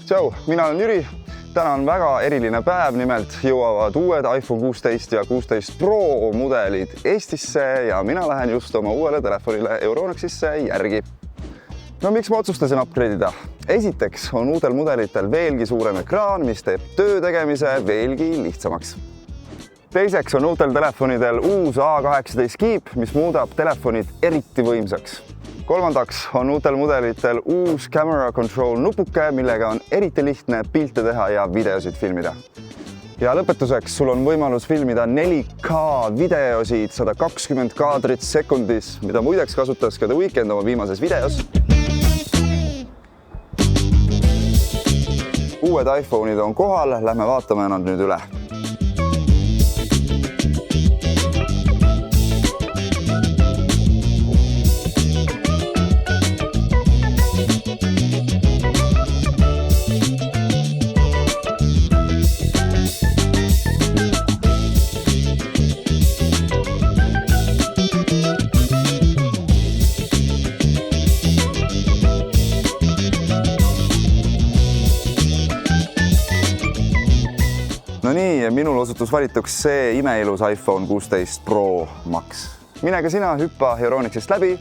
Tšau, mina olen Jüri. Täna on väga eriline päev, nimelt jõuavad uued iPhone 16 ja 16 Pro mudelid Eestisse ja mina lähen just oma uuele telefonile Euronixisse järgi. No miks ma otsustasin upgrade'ida? Esiteks on uutel mudelitel veelgi suurem ekraan, mis teeb töö tegemise veelgi lihtsamaks. Teiseks on uutel telefonidel uus A18 kiip, mis muudab telefonid eriti võimsaks. Kolmandaks on uutel mudelitel uus Camera Control nupuke, millega on eriti lihtne pilte teha ja videosid filmida. Ja lõpetuseks sul on võimalus filmida 4K videosid 120 kaadrit sekundis, mida muideks kasutas ka The Weeknd oma viimases videos. Uued iPhone'id on kohal, lähme vaatame nad nüüd üle. No nii, minul osutus valituks see imeilus iPhone 16 Pro Max. Mine ka sina hüppa Euronixist läbi